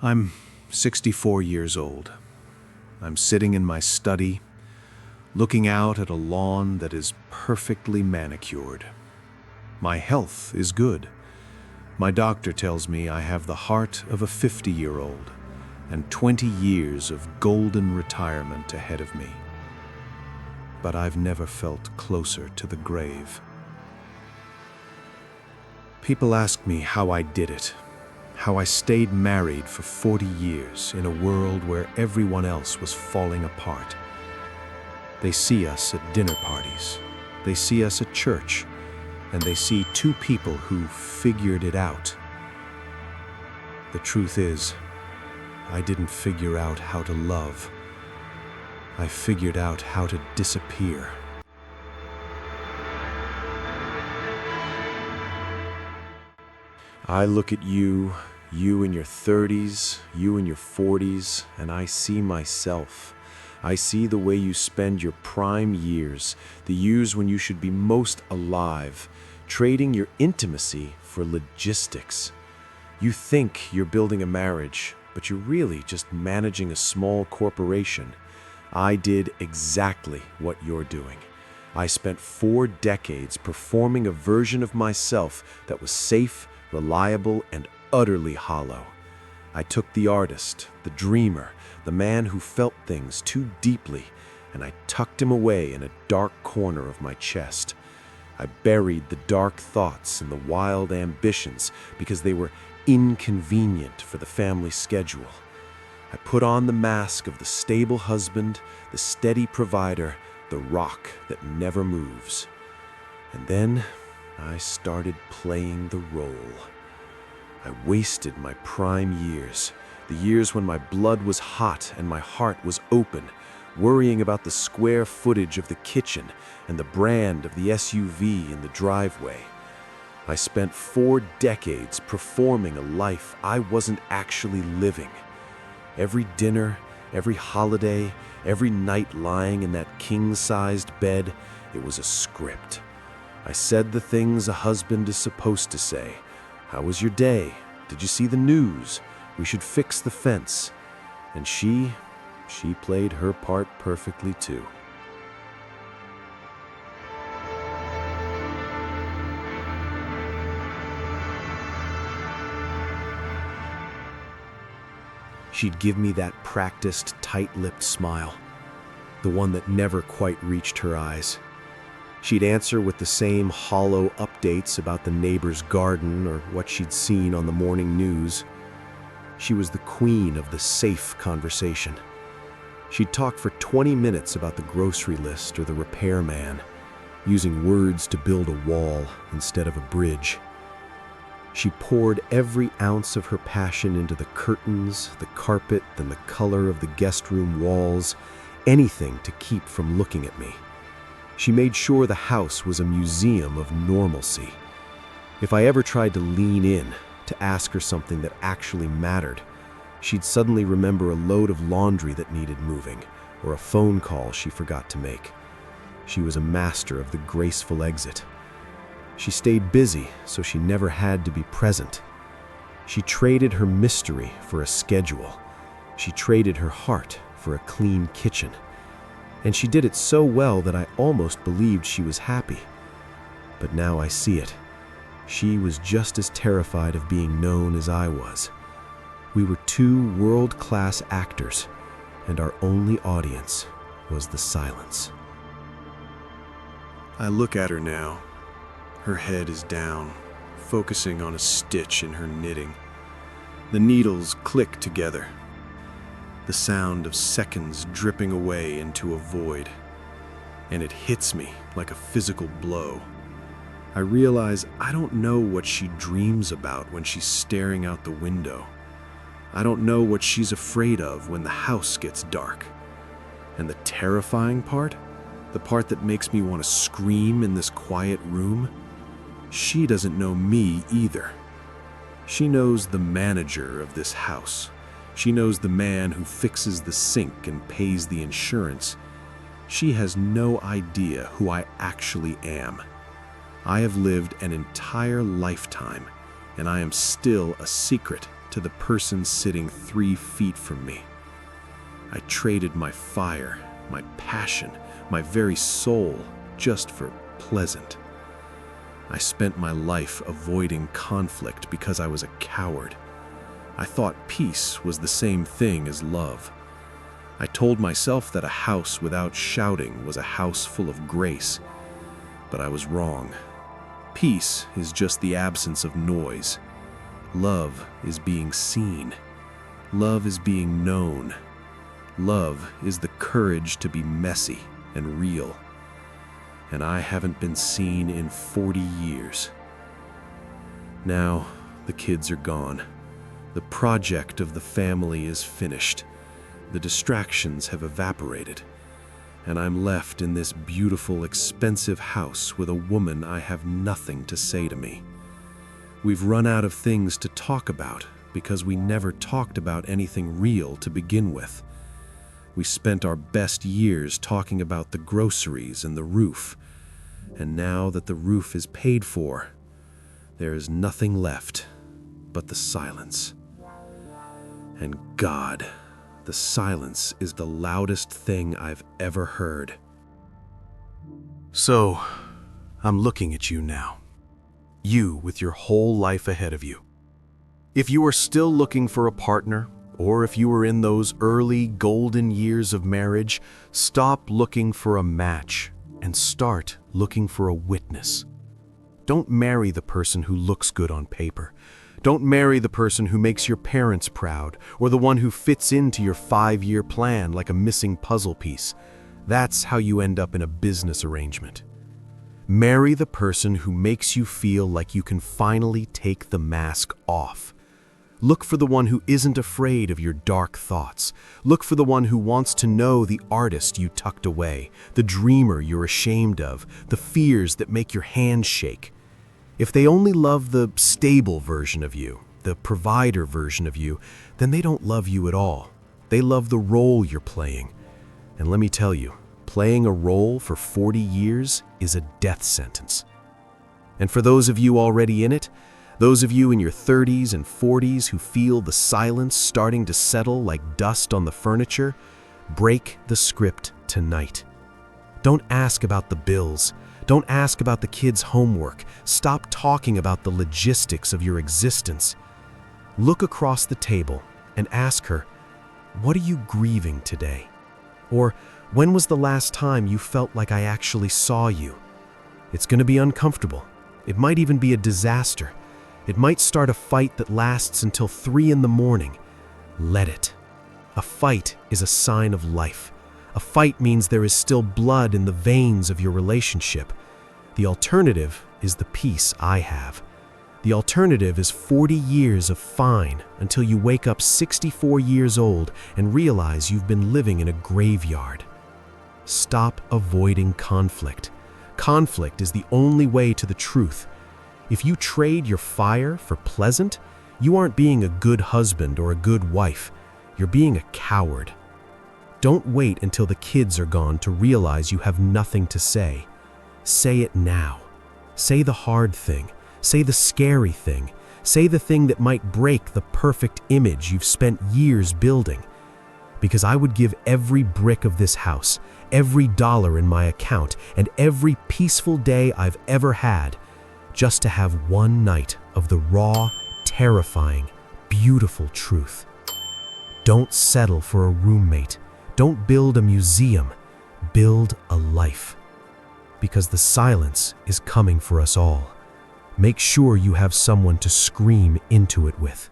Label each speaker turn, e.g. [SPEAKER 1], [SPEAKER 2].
[SPEAKER 1] I'm 64 years old. I'm sitting in my study, looking out at a lawn that is perfectly manicured. My health is good. My doctor tells me I have the heart of a 50-year-old and 20 years of golden retirement ahead of me. But I've never felt closer to the grave. People ask me how I did it, how I stayed married for 40 years in a world where everyone else was falling apart. They see us at dinner parties, they see us at church, and they see two people who figured it out. The truth is, I didn't figure out how to love. I figured out how to disappear. I look at you in your 30s, you in your 40s, and I see myself. I see the way you spend your prime years, the years when you should be most alive, trading your intimacy for logistics. You think you're building a marriage, but you're really just managing a small corporation. I did exactly what you're doing. I spent 4 decades performing a version of myself that was safe, reliable, and utterly hollow. I took the artist, the dreamer, the man who felt things too deeply, and I tucked him away in a dark corner of my chest. I buried the dark thoughts and the wild ambitions because they were inconvenient for the family schedule. I put on the mask of the stable husband, the steady provider, the rock that never moves. And then I started playing the role. I wasted my prime years, the years when my blood was hot and my heart was open, worrying about the square footage of the kitchen and the brand of the SUV in the driveway. I spent 4 decades performing a life I wasn't actually living. Every dinner, every holiday, every night lying in that king-sized bed, it was a script. I said the things a husband is supposed to say. How was your day? Did you see the news? We should fix the fence. And she played her part perfectly too. She'd give me that practiced, tight-lipped smile, the one that never quite reached her eyes. She'd answer with the same hollow updates about the neighbor's garden or what she'd seen on the morning news. She was the queen of the safe conversation. She'd talk for 20 minutes about the grocery list or the repairman, using words to build a wall instead of a bridge. She poured every ounce of her passion into the curtains, the carpet, and the color of the guest room walls, anything to keep from looking at me. She made sure the house was a museum of normalcy. If I ever tried to lean in, to ask her something that actually mattered, she'd suddenly remember a load of laundry that needed moving, or a phone call she forgot to make. She was a master of the graceful exit. She stayed busy, so she never had to be present. She traded her mystery for a schedule. She traded her heart for a clean kitchen. And she did it so well that I almost believed she was happy. But now I see it. She was just as terrified of being known as I was. We were 2 world-class actors, and our only audience was the silence. I look at her now. Her head is down, focusing on a stitch in her knitting. The needles click together. The sound of seconds dripping away into a void. And it hits me like a physical blow. I realize I don't know what she dreams about when she's staring out the window. I don't know what she's afraid of when the house gets dark. And the terrifying part, the part that makes me want to scream in this quiet room, she doesn't know me either. She knows the manager of this house. She knows the man who fixes the sink and pays the insurance. She has no idea who I actually am. I have lived an entire lifetime, and I am still a secret to to the person sitting 3 feet from me. I traded my fire, my passion, my very soul just for pleasant. I spent my life avoiding conflict because I was a coward. I thought peace was the same thing as love. I told myself that a house without shouting was a house full of grace, but I was wrong. Peace is just the absence of noise. Love is being seen. Love is being known. Love is the courage to be messy and real. And I haven't been seen in 40 years. Now, the kids are gone. The project of the family is finished. The distractions have evaporated. And I'm left in this beautiful, expensive house with a woman I have nothing to say to me. We've run out of things to talk about because we never talked about anything real to begin with. We spent our best years talking about the groceries and the roof. And now that the roof is paid for, there is nothing left but the silence. And God, the silence is the loudest thing I've ever heard.
[SPEAKER 2] So, I'm looking at you now. You with your whole life ahead of you. If you are still looking for a partner, or if you are in those early golden years of marriage, stop looking for a match and start looking for a witness. Don't marry the person who looks good on paper. Don't marry the person who makes your parents proud or the one who fits into your 5-year plan like a missing puzzle piece. That's how you end up in a business arrangement. Marry the person who makes you feel like you can finally take the mask off. Look for the one who isn't afraid of your dark thoughts. Look for the one who wants to know the artist you tucked away, the dreamer you're ashamed of, the fears that make your hands shake. If they only love the stable version of you, the provider version of you, then they don't love you at all. They love the role you're playing. And let me tell you, playing a role for 40 years is a death sentence. And for those of you already in it, those of you in your 30s and 40s who feel the silence starting to settle like dust on the furniture, break the script tonight. Don't ask about the bills. Don't ask about the kids' homework. Stop talking about the logistics of your existence. Look across the table and ask her, what are you grieving today? Or when was the last time you felt like I actually saw you? It's going to be uncomfortable. It might even be a disaster. It might start a fight that lasts until 3 in the morning. Let it. A fight is a sign of life. A fight means there is still blood in the veins of your relationship. The alternative is the peace I have. The alternative is 40 years of fine until you wake up 64 years old and realize you've been living in a graveyard. Stop avoiding conflict. Conflict is the only way to the truth. If you trade your fire for pleasant, you aren't being a good husband or a good wife. You're being a coward. Don't wait until the kids are gone to realize you have nothing to say. Say it now. Say the hard thing. Say the scary thing. Say the thing that might break the perfect image you've spent years building. Because I would give every brick of this house, every dollar in my account, and every peaceful day I've ever had just to have one night of the raw, terrifying, beautiful truth. Don't settle for a roommate. Don't build a museum. Build a life. Because the silence is coming for us all. Make sure you have someone to scream into it with.